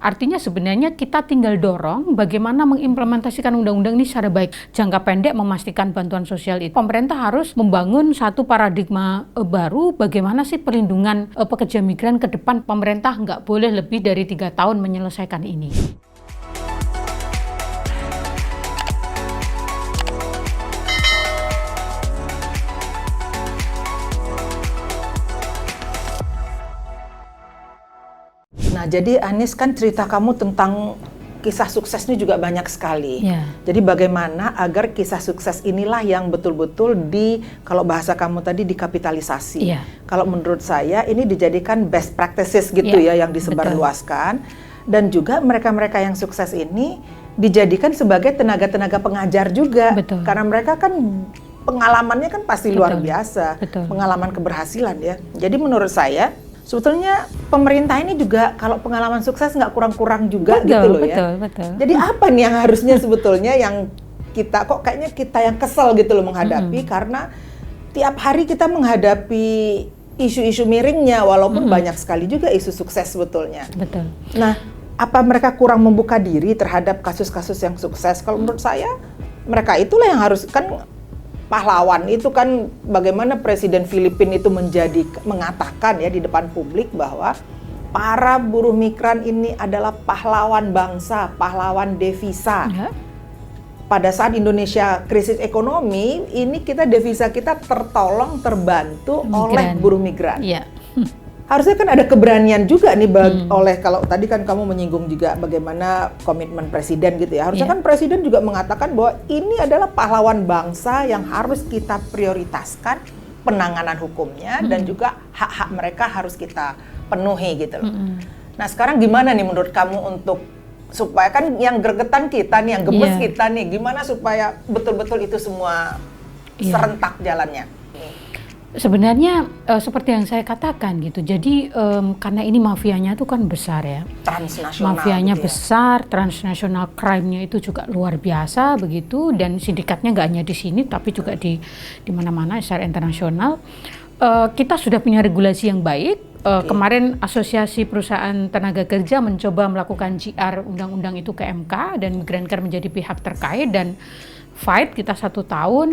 Artinya sebenarnya kita tinggal dorong bagaimana mengimplementasikan undang-undang ini secara baik. Jangka pendek memastikan bantuan sosial itu. Pemerintah harus membangun satu paradigma baru bagaimana sih perlindungan pekerja migran ke depan. Pemerintah nggak boleh lebih dari 3 tahun menyelesaikan ini. Nah, jadi Anies, kan cerita kamu tentang kisah suksesnya juga banyak sekali. Yeah. Jadi bagaimana agar kisah sukses inilah yang betul-betul kalau bahasa kamu tadi dikapitalisasi. Yeah. Kalau menurut saya ini dijadikan best practices gitu ya, yang disebarluaskan. Dan juga mereka-mereka yang sukses ini dijadikan sebagai tenaga-tenaga pengajar juga. Betul. Karena mereka kan pengalamannya kan pasti luar biasa. Betul. Pengalaman keberhasilan ya. Jadi menurut saya sebetulnya pemerintah ini juga kalau pengalaman sukses nggak kurang-kurang juga gitu loh ya. Betul. Jadi apa nih yang harusnya sebetulnya yang kayaknya kita yang kesel gitu loh menghadapi, karena tiap hari kita menghadapi isu-isu miringnya, walaupun banyak sekali juga isu sukses sebetulnya. Betul. Nah, apa mereka kurang membuka diri terhadap kasus-kasus yang sukses? Kalau menurut saya mereka itulah yang harus, kan pahlawan itu kan, bagaimana Presiden Filipina itu mengatakan ya di depan publik bahwa para buruh migran ini adalah pahlawan bangsa, pahlawan devisa. Pada saat Indonesia krisis ekonomi, ini devisa kita tertolong, terbantu oleh buruh migran. Yeah. Harusnya kan ada keberanian juga nih oleh, kalau tadi kan kamu menyinggung juga bagaimana komitmen presiden gitu ya. Harusnya kan presiden juga mengatakan bahwa ini adalah pahlawan bangsa yang harus kita prioritaskan penanganan hukumnya dan juga hak-hak mereka harus kita penuhi gitu loh. Nah, sekarang gimana nih menurut kamu untuk supaya kan yang gregetan kita nih, yang gemes kita nih, gimana supaya betul-betul itu semua serentak jalannya? Sebenarnya seperti yang saya katakan gitu. Jadi karena ini mafianya itu kan besar ya. Transnasional. Mafianya gitu ya. besar, transnasional crime-nya itu juga luar biasa begitu, dan sindikatnya nggak hanya di sini tapi juga di mana-mana secara internasional. Kita sudah punya regulasi yang baik. Kemarin Asosiasi Perusahaan Tenaga Kerja mencoba melakukan GR undang-undang itu ke MK dan Migrancare menjadi pihak terkait dan fight kita 1 tahun.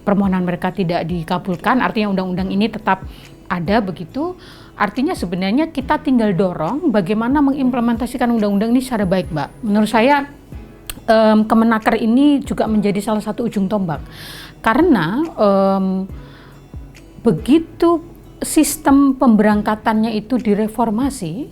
Permohonan mereka tidak dikabulkan, artinya undang-undang ini tetap ada begitu. Artinya sebenarnya kita tinggal dorong bagaimana mengimplementasikan undang-undang ini secara baik, Mbak. Menurut saya Kemenaker ini juga menjadi salah satu ujung tombak. Karena begitu sistem pemberangkatannya itu direformasi,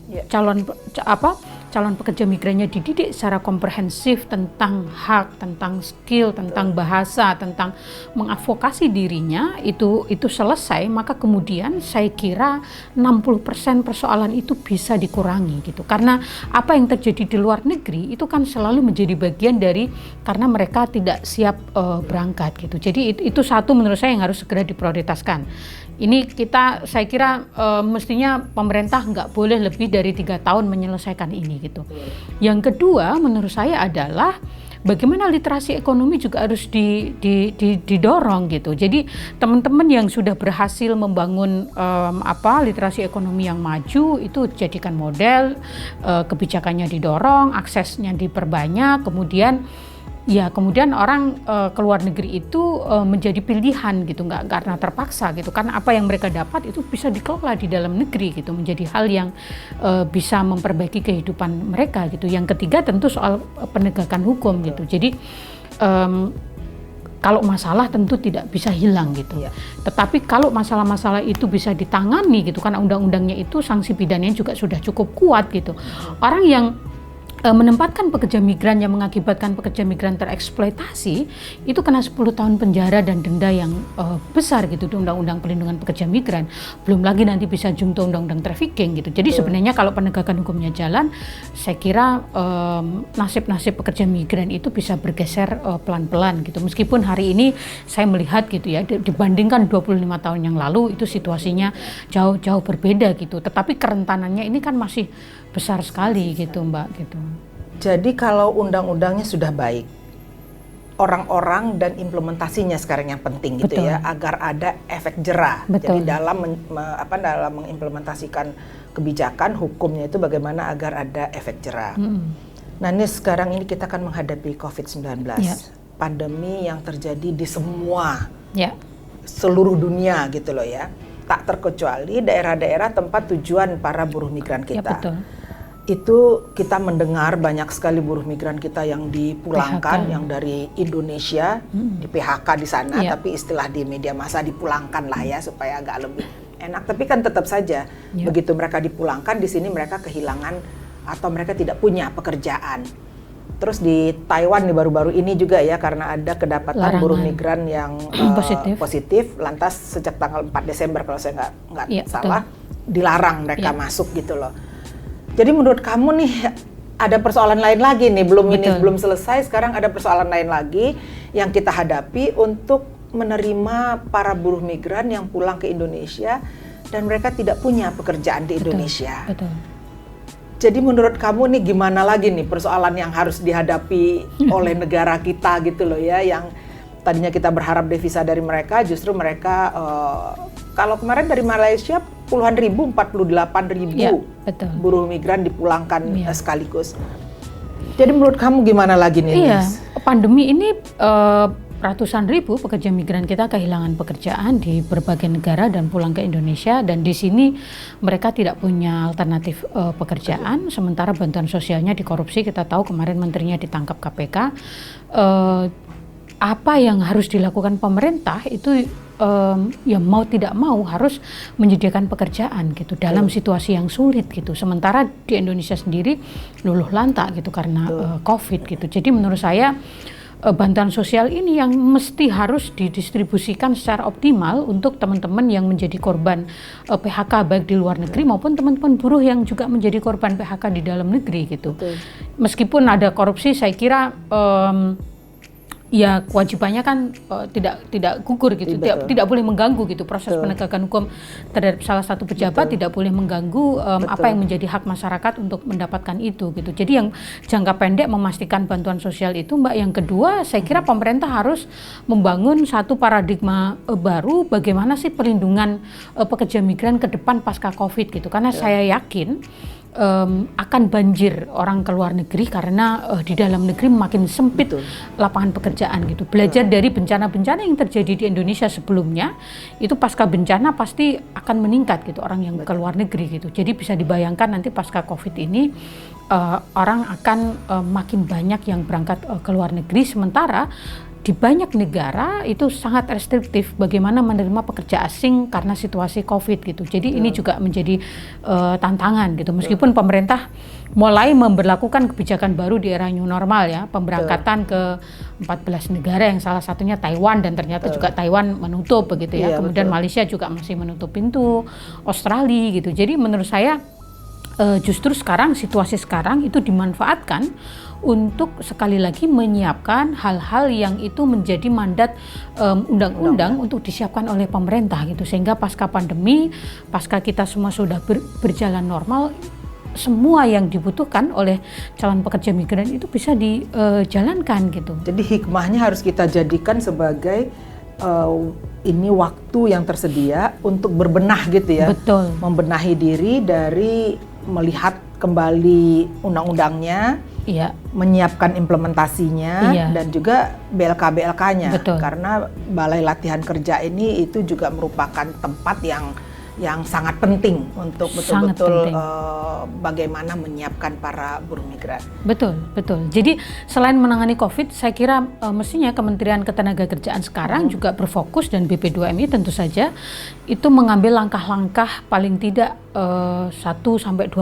calon pekerja migrannya dididik secara komprehensif tentang hak, tentang skill, tentang bahasa, tentang mengadvokasi dirinya, itu selesai, maka kemudian saya kira 60% persoalan itu bisa dikurangi gitu. Karena apa yang terjadi di luar negeri itu kan selalu menjadi bagian dari karena mereka tidak siap berangkat gitu. Jadi itu satu menurut saya yang harus segera diprioritaskan. Ini saya kira mestinya pemerintah nggak boleh lebih dari 3 tahun menyelesaikan ini gitu. Yang kedua menurut saya adalah bagaimana literasi ekonomi juga harus didorong gitu. Jadi teman-teman yang sudah berhasil membangun literasi ekonomi yang maju itu jadikan model, kebijakannya didorong, aksesnya diperbanyak, kemudian orang ke luar negeri itu menjadi pilihan gitu, nggak karena terpaksa gitu, karena apa yang mereka dapat itu bisa dikelola di dalam negeri gitu, menjadi hal yang bisa memperbaiki kehidupan mereka gitu. Yang ketiga tentu soal penegakan hukum gitu. Jadi kalau masalah tentu tidak bisa hilang gitu. Tetapi kalau masalah-masalah itu bisa ditangani gitu, karena undang-undangnya itu sanksi pidananya juga sudah cukup kuat gitu. Orang yang menempatkan pekerja migran yang mengakibatkan pekerja migran tereksploitasi itu kena 10 tahun penjara dan denda yang besar gitu di Undang-Undang Perlindungan Pekerja Migran. Belum lagi nanti bisa junto Undang-Undang Trafficking gitu. Jadi sebenarnya kalau penegakan hukumnya jalan, saya kira nasib-nasib pekerja migran itu bisa bergeser pelan-pelan gitu. Meskipun hari ini saya melihat gitu ya, dibandingkan 25 tahun yang lalu itu situasinya jauh berbeda gitu. Tetapi kerentanannya ini kan masih besar sekali gitu, Mbak gitu. Jadi kalau undang-undangnya sudah baik, orang-orang dan implementasinya sekarang yang penting gitu Betul. ya, agar ada efek jera. Betul. Jadi dalam dalam mengimplementasikan kebijakan hukumnya itu bagaimana agar ada efek jera. Nah ini sekarang ini kita akan menghadapi COVID-19, pandemi yang terjadi di semua seluruh dunia gitu loh ya, tak terkecuali daerah-daerah tempat tujuan para buruh migran kita. Betul. Itu kita mendengar banyak sekali buruh migran kita yang dipulangkan, yang dari Indonesia di PHK di sana, tapi istilah di media massa dipulangkan lah ya supaya agak lebih enak. Tapi kan tetap saja begitu mereka dipulangkan di sini mereka kehilangan atau mereka tidak punya pekerjaan. Terus di Taiwan nih baru-baru ini juga ya, karena ada kedapatan buruh migran yang positif, lantas sejak tanggal 4 Desember kalau saya nggak salah dilarang mereka masuk gitu loh. Jadi menurut kamu nih ada persoalan lain lagi nih, belum selesai, sekarang ada persoalan lain lagi yang kita hadapi untuk menerima para buruh migran yang pulang ke Indonesia dan mereka tidak punya pekerjaan di Indonesia. Betul. Jadi menurut kamu nih gimana lagi nih persoalan yang harus dihadapi oleh negara kita gitu loh ya, yang tadinya kita berharap devisa dari mereka, justru mereka kalau kemarin dari Malaysia puluhan ribu, 48.000 buruh migran dipulangkan sekaligus. Jadi menurut kamu gimana lagi nih? Pandemi ini ratusan ribu pekerja migran kita kehilangan pekerjaan di berbagai negara dan pulang ke Indonesia, dan di sini mereka tidak punya alternatif pekerjaan, sementara bantuan sosialnya dikorupsi. Kita tahu kemarin menterinya ditangkap KPK. Apa yang harus dilakukan pemerintah itu ya mau tidak mau harus menyediakan pekerjaan gitu dalam situasi yang sulit gitu. Sementara di Indonesia sendiri luluh lantak gitu karena COVID gitu. Jadi menurut saya bantuan sosial ini yang mesti harus didistribusikan secara optimal untuk teman-teman yang menjadi korban PHK baik di luar negeri maupun teman-teman buruh yang juga menjadi korban PHK di dalam negeri gitu. Meskipun ada korupsi, saya kira ya kewajibannya kan tidak gugur gitu, tidak boleh mengganggu gitu proses penegakan hukum terhadap salah satu pejabat, tidak boleh mengganggu apa yang menjadi hak masyarakat untuk mendapatkan itu gitu. Jadi yang jangka pendek memastikan bantuan sosial itu, Mbak. Yang kedua, saya kira pemerintah harus membangun satu paradigma baru bagaimana sih perlindungan pekerja migran ke depan pasca COVID gitu, karena saya yakin akan banjir orang ke luar negeri karena di dalam negeri makin sempit lapangan pekerjaan gitu. Belajar dari bencana-bencana yang terjadi di Indonesia sebelumnya, itu pasca bencana pasti akan meningkat gitu orang yang ke luar negeri gitu. Jadi bisa dibayangkan nanti pasca COVID ini orang akan makin banyak yang berangkat ke luar negeri, sementara di banyak negara itu sangat restriktif bagaimana menerima pekerja asing karena situasi COVID gitu. Jadi ini juga menjadi tantangan gitu. Meskipun pemerintah mulai memberlakukan kebijakan baru di era new normal ya, pemberangkatan ke 14 negara yang salah satunya Taiwan, dan ternyata juga Taiwan menutup begitu ya. Kemudian Malaysia juga masih menutup pintu, Australia gitu. Jadi menurut saya justru sekarang situasi sekarang itu dimanfaatkan untuk sekali lagi menyiapkan hal-hal yang itu menjadi mandat undang-undang untuk disiapkan oleh pemerintah gitu, sehingga pasca pandemi, pasca kita semua sudah berjalan normal, semua yang dibutuhkan oleh calon pekerja migran itu bisa dijalankan gitu. Jadi hikmahnya harus kita jadikan sebagai ini waktu yang tersedia untuk berbenah gitu ya. Betul. Membenahi diri dari melihat kembali undang-undangnya, menyiapkan implementasinya, dan juga BLK-BLK-nya. Karena Balai Latihan Kerja ini itu juga merupakan tempat yang sangat penting untuk betul-betul bagaimana menyiapkan para buruh migran. Betul. Jadi selain menangani COVID, saya kira mestinya Kementerian Ketenagakerjaan sekarang juga berfokus, dan BP2MI tentu saja itu mengambil langkah-langkah paling tidak 1-2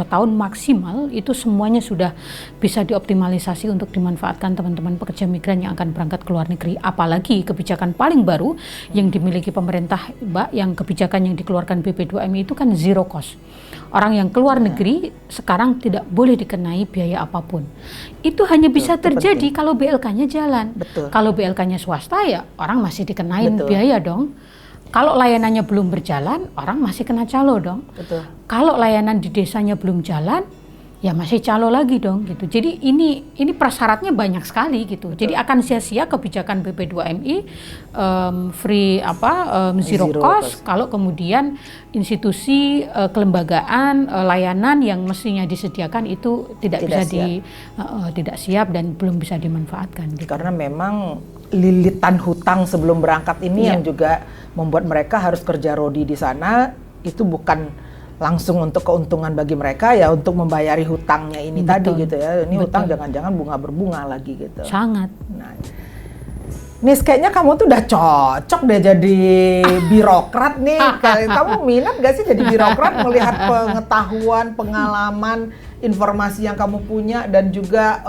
tahun maksimal, itu semuanya sudah bisa dioptimalisasi untuk dimanfaatkan teman-teman pekerja migran yang akan berangkat ke luar negeri. Apalagi kebijakan paling baru yang dimiliki pemerintah, Mbak, yang kebijakan yang dikeluarkan BP2MI itu kan zero cost. Orang yang keluar negeri sekarang tidak boleh dikenai biaya apapun. Itu hanya bisa terjadi kalau BLK-nya jalan. Kalau BLK-nya swasta ya orang masih dikenain biaya dong. Kalau layanannya belum berjalan, orang masih kena calo dong. Kalau layanan di desanya belum jalan, ya masih calo lagi dong gitu. Jadi ini prasyaratnya banyak sekali gitu. Jadi akan sia-sia kebijakan BP2MI free zero cost kalau kemudian institusi kelembagaan layanan yang mestinya disediakan itu tidak siap dan belum bisa dimanfaatkan gitu. Karena memang lilitan hutang sebelum berangkat ini yang juga membuat mereka harus kerja rodi di sana, itu bukan langsung untuk keuntungan bagi mereka, ya untuk membayari hutangnya ini tadi gitu ya. Ini hutang jangan-jangan bunga berbunga lagi gitu. Sangat. Nah, Nis, kayaknya kamu tuh udah cocok deh jadi birokrat nih. Kamu minat gak sih jadi birokrat, melihat pengetahuan, pengalaman, informasi yang kamu punya dan juga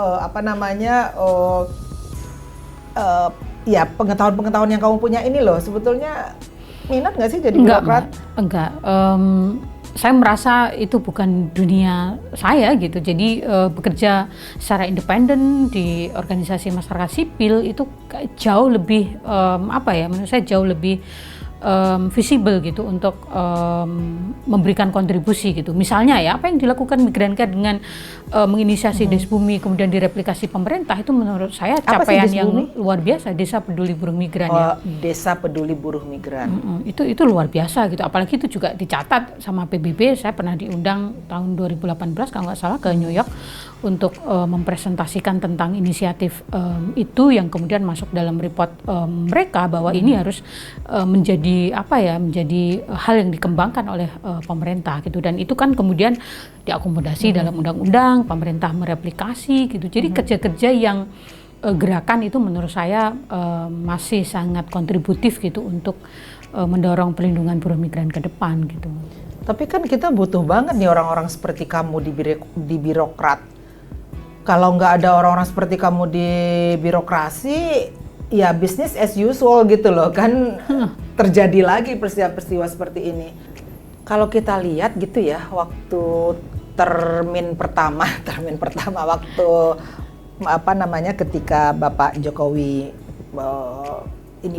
ya pengetahuan-pengetahuan yang kamu punya ini loh. Sebetulnya minat gak sih jadi birokrat? Enggak. Saya merasa itu bukan dunia saya gitu. Jadi bekerja secara independen di organisasi masyarakat sipil itu jauh lebih menurut saya jauh lebih visible gitu untuk memberikan kontribusi gitu. Misalnya ya apa yang dilakukan Migrancare dengan menginisiasi Desbumi kemudian direplikasi pemerintah, itu menurut saya capaian yang luar biasa. Desa Peduli Buruh Migran ya. Desa Peduli Buruh Migran. Itu luar biasa gitu. Apalagi itu juga dicatat sama PBB. Saya pernah diundang tahun 2018 kalau nggak salah ke New York untuk mempresentasikan tentang inisiatif itu yang kemudian masuk dalam report mereka bahwa ini harus menjadi hal yang dikembangkan oleh pemerintah gitu. Dan itu kan kemudian diakomodasi dalam undang-undang, pemerintah mereplikasi gitu. Jadi kerja-kerja yang gerakan itu menurut saya masih sangat kontributif gitu untuk mendorong perlindungan buruh migran ke depan gitu. Tapi kan kita butuh banget nih orang-orang seperti kamu di birokrat. Kalau nggak ada orang-orang seperti kamu di birokrasi, ya business as usual gitu loh kan. Terjadi lagi peristiwa-peristiwa seperti ini. Kalau kita lihat gitu ya, waktu termin pertama waktu ketika Bapak Jokowi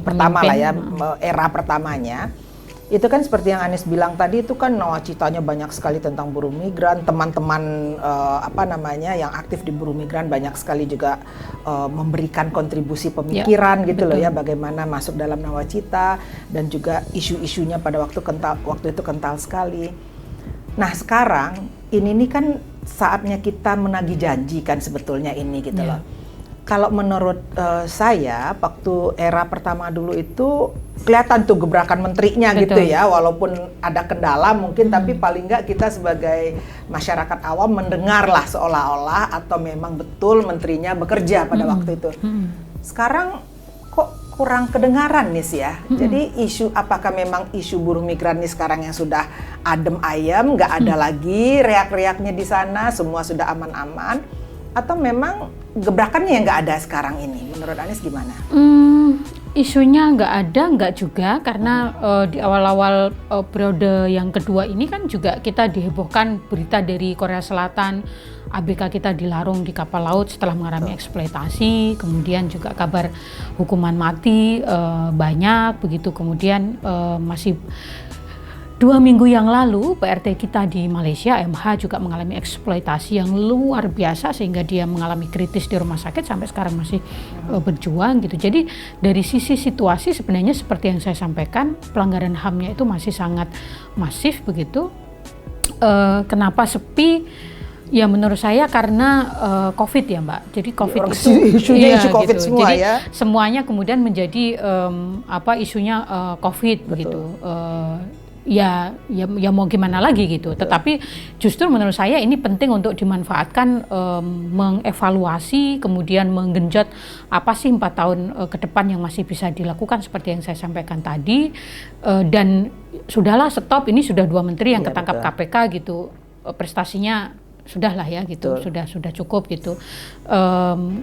pertama lah ya, era pertamanya, itu kan seperti yang Anies bilang tadi, itu kan nawacitanya banyak sekali tentang buruh migran. Teman-teman yang aktif di buruh migran banyak sekali juga memberikan kontribusi pemikiran gitu loh ya, bagaimana masuk dalam nawacita, dan juga isu-isunya pada waktu itu kental sekali. Nah sekarang ini kan saatnya kita menagih janji kan sebetulnya ini gitu loh. Kalau menurut saya waktu era pertama dulu itu kelihatan tuh gebrakan menterinya gitu ya, walaupun ada kendala mungkin, tapi paling nggak kita sebagai masyarakat awam mendengarlah seolah-olah atau memang betul menterinya bekerja pada waktu itu. Sekarang kok kurang kedengaran nih sih ya. Jadi apakah memang isu buruh migran nih sekarang yang sudah adem ayem, nggak ada lagi reak-reaknya di sana, semua sudah aman-aman, atau memang gebrakannya yang nggak ada sekarang ini? Menurut Anies gimana? Isunya nggak ada, nggak juga, karena di awal-awal periode yang kedua ini kan juga kita dihebohkan berita dari Korea Selatan, ABK kita dilarung di kapal laut setelah mengalami eksploitasi, kemudian juga kabar hukuman mati banyak begitu, kemudian masih 2 minggu yang lalu PRT kita di Malaysia, MH, juga mengalami eksploitasi yang luar biasa sehingga dia mengalami kritis di rumah sakit, sampai sekarang masih berjuang gitu. Jadi dari sisi situasi sebenarnya seperti yang saya sampaikan, pelanggaran HAM-nya itu masih sangat masif begitu. Kenapa sepi? Ya menurut saya karena COVID ya Mbak. Jadi COVID isunya isu COVID gitu. Semua jadi, ya. Semuanya kemudian menjadi isunya COVID begitu. Ya mau gimana lagi gitu. Tetapi justru menurut saya ini penting untuk dimanfaatkan, mengevaluasi, kemudian menggenjot apa sih 4 tahun ke depan yang masih bisa dilakukan seperti yang saya sampaikan tadi, dan sudahlah stop, ini sudah 2 menteri yang ketangkap KPK gitu, prestasinya sudahlah ya gitu, sudah cukup gitu.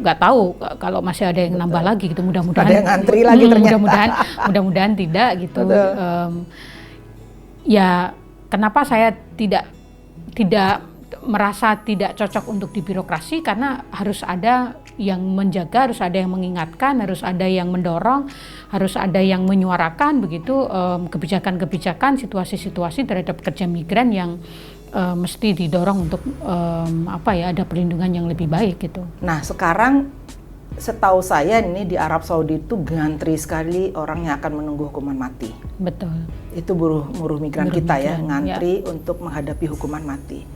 Nggak tahu kalau masih ada yang nambah lagi gitu, mudah-mudahan ada yang ngantri lagi ternyata. mudah-mudahan tidak gitu. Ya kenapa saya tidak merasa tidak cocok untuk di birokrasi, karena harus ada yang menjaga, harus ada yang mengingatkan, harus ada yang mendorong, harus ada yang menyuarakan begitu kebijakan-kebijakan, situasi-situasi terhadap pekerja migran yang mesti didorong untuk ada perlindungan yang lebih baik gitu. Nah sekarang setahu saya ini di Arab Saudi itu ngantri sekali orang yang akan menunggu hukuman mati. Betul. Itu buruh migran kita ya, ngantri untuk menghadapi hukuman mati.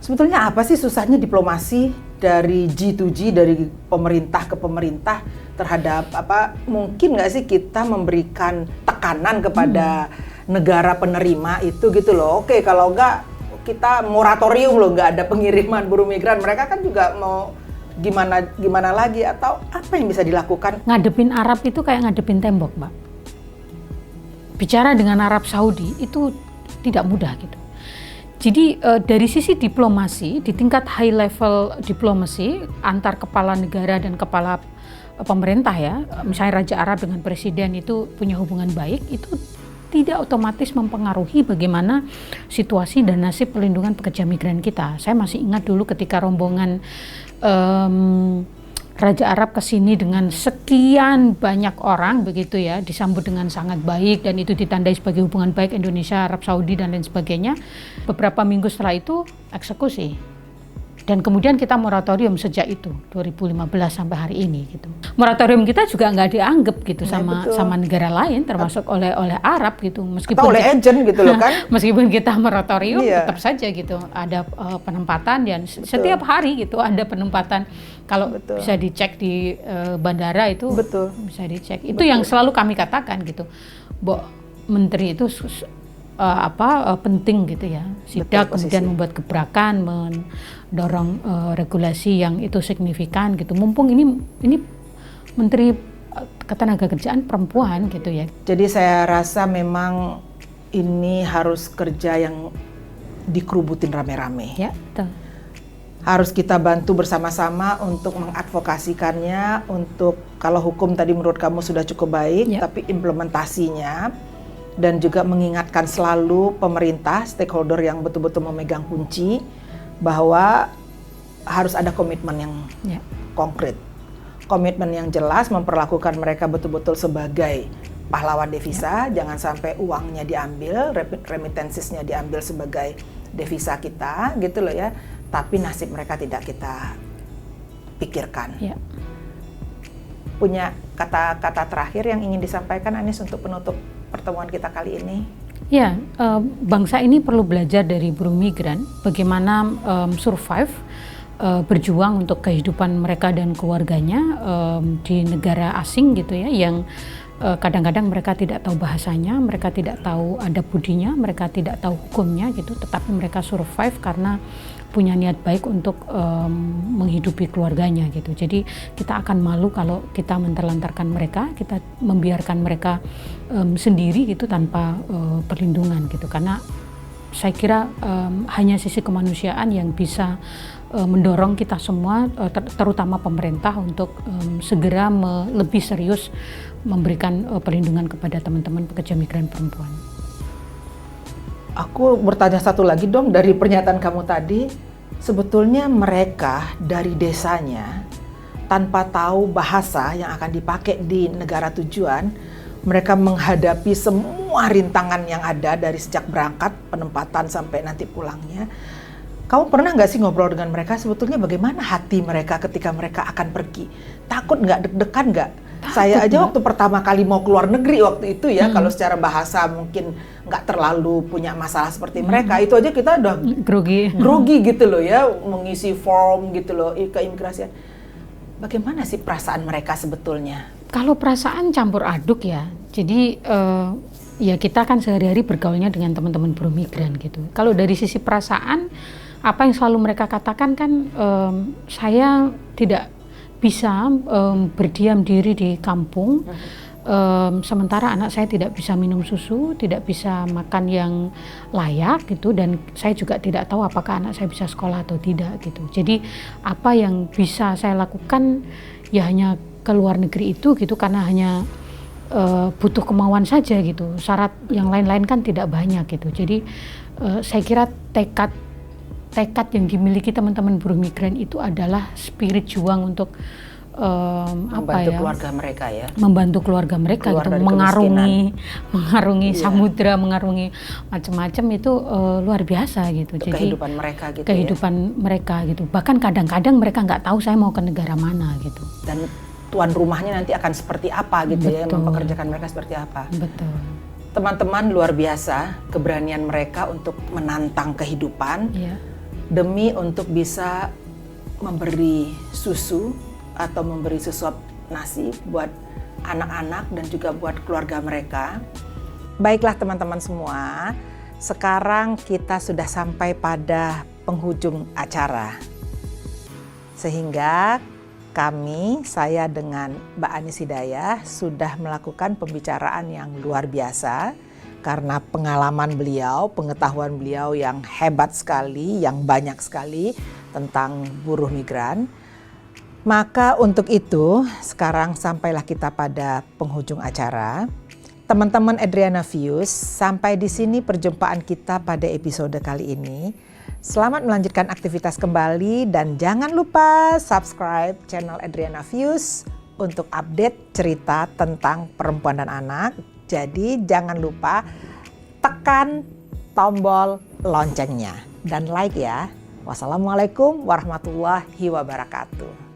Sebetulnya apa sih susahnya diplomasi dari G2G, dari pemerintah ke pemerintah terhadap mungkin nggak sih kita memberikan tekanan kepada negara penerima itu gitu loh. Oke, kalau nggak kita moratorium loh, nggak ada pengiriman buruh migran. Mereka kan juga mau gimana lagi, atau apa yang bisa dilakukan? Ngadepin Arab itu kayak ngadepin tembok, Mbak. Bicara dengan Arab Saudi itu tidak mudah gitu. Jadi dari sisi diplomasi, di tingkat high level diplomasi antar kepala negara dan kepala pemerintah ya, misalnya Raja Arab dengan presiden itu punya hubungan baik, itu tidak otomatis mempengaruhi bagaimana situasi dan nasib perlindungan pekerja migran kita. Saya masih ingat dulu ketika rombongan Raja Arab ke sini dengan sekian banyak orang begitu ya, disambut dengan sangat baik dan itu ditandai sebagai hubungan baik Indonesia, Arab Saudi dan lain sebagainya. Beberapa minggu setelah itu eksekusi. Dan kemudian kita moratorium sejak itu 2015 sampai hari ini gitu. Moratorium kita juga nggak dianggap gitu sama negara lain termasuk oleh Arab gitu, meskipun oleh agent gitu loh kan. Meskipun kita moratorium tetap saja gitu ada penempatan dan setiap hari gitu ada penempatan. Kalau bisa dicek di bandara itu bisa dicek. Itu yang selalu kami katakan gitu. Bahwa menteri itu penting gitu ya. Sidak kemudian membuat gebrakan, mendorong regulasi yang itu signifikan gitu. Mumpung ini menteri ketenagakerjaan perempuan gitu ya. Jadi saya rasa memang ini harus kerja yang dikerubutin rame-rame. Ya, betul. Harus kita bantu bersama-sama untuk mengadvokasikannya, untuk kalau hukum tadi menurut kamu sudah cukup baik, tapi implementasinya dan juga mengingatkan selalu pemerintah, stakeholder yang betul-betul memegang kunci bahwa harus ada komitmen yang konkret. Komitmen yang jelas memperlakukan mereka betul-betul sebagai pahlawan devisa, jangan sampai uangnya diambil, remittances-nya diambil sebagai devisa kita gitu loh ya, tapi nasib mereka tidak kita pikirkan. Punya kata-kata terakhir yang ingin disampaikan Anis untuk penutup pertemuan kita kali ini? Ya, bangsa ini perlu belajar dari buruh migran bagaimana survive, berjuang untuk kehidupan mereka dan keluarganya di negara asing gitu ya, yang kadang-kadang mereka tidak tahu bahasanya, mereka tidak tahu adab budinya, mereka tidak tahu hukumnya gitu, tetapi mereka survive karena punya niat baik untuk menghidupi keluarganya gitu. Jadi kita akan malu kalau kita menterlantarkan mereka, kita membiarkan mereka sendiri gitu tanpa perlindungan gitu. Karena saya kira hanya sisi kemanusiaan yang bisa mendorong kita semua, terutama pemerintah untuk segera lebih serius memberikan perlindungan kepada teman-teman pekerja migran perempuan. Aku bertanya satu lagi dong dari pernyataan kamu tadi. Sebetulnya mereka dari desanya tanpa tahu bahasa yang akan dipakai di negara tujuan, mereka menghadapi semua rintangan yang ada dari sejak berangkat, penempatan sampai nanti pulangnya. Kamu pernah nggak sih ngobrol dengan mereka, sebetulnya bagaimana hati mereka ketika mereka akan pergi? Takut nggak, deg-degan nggak? Saya aja waktu pertama kali mau keluar negeri waktu itu ya, kalau secara bahasa mungkin nggak terlalu punya masalah seperti mereka, itu aja kita udah grogi gitu loh ya, mengisi form gitu loh ke imigrasian. Bagaimana sih perasaan mereka sebetulnya? Kalau perasaan campur aduk ya, jadi ya kita kan sehari-hari bergaulnya dengan teman-teman buruh migran gitu. Kalau dari sisi perasaan, apa yang selalu mereka katakan kan, saya tidak bisa berdiam diri di kampung, sementara anak saya tidak bisa minum susu, tidak bisa makan yang layak gitu, dan saya juga tidak tahu apakah anak saya bisa sekolah atau tidak gitu. Jadi apa yang bisa saya lakukan ya hanya ke luar negeri itu gitu, karena hanya butuh kemauan saja gitu. Syarat yang lain-lain kan tidak banyak gitu. Jadi saya kira tekad yang dimiliki teman-teman buruh migran itu adalah spirit juang untuk membantu keluarga mereka ya. Membantu keluarga mereka Keluar gitu, dari mengarungi samudra, mengarungi macam-macam itu luar biasa gitu. Untuk jadi kehidupan mereka gitu. Kehidupan mereka gitu. Bahkan kadang-kadang mereka nggak tahu saya mau ke negara mana gitu. Dan tuan rumahnya nanti akan seperti apa gitu ya, mempekerjakan mereka seperti apa. Betul. Teman-teman, luar biasa keberanian mereka untuk menantang kehidupan demi untuk bisa memberi susu atau memberi sesuap nasi buat anak-anak dan juga buat keluarga mereka. Baiklah teman-teman semua, sekarang kita sudah sampai pada penghujung acara. Sehingga saya dengan Mbak Anis Hidayah sudah melakukan pembicaraan yang luar biasa karena pengalaman beliau, pengetahuan beliau yang hebat sekali, yang banyak sekali tentang buruh migran. Maka untuk itu sekarang sampailah kita pada penghujung acara. Teman-teman Adriana Views, sampai di sini perjumpaan kita pada episode kali ini. Selamat melanjutkan aktivitas kembali dan jangan lupa subscribe channel Adriana Views untuk update cerita tentang perempuan dan anak. Jadi jangan lupa tekan tombol loncengnya dan like ya. Wassalamualaikum warahmatullahi wabarakatuh.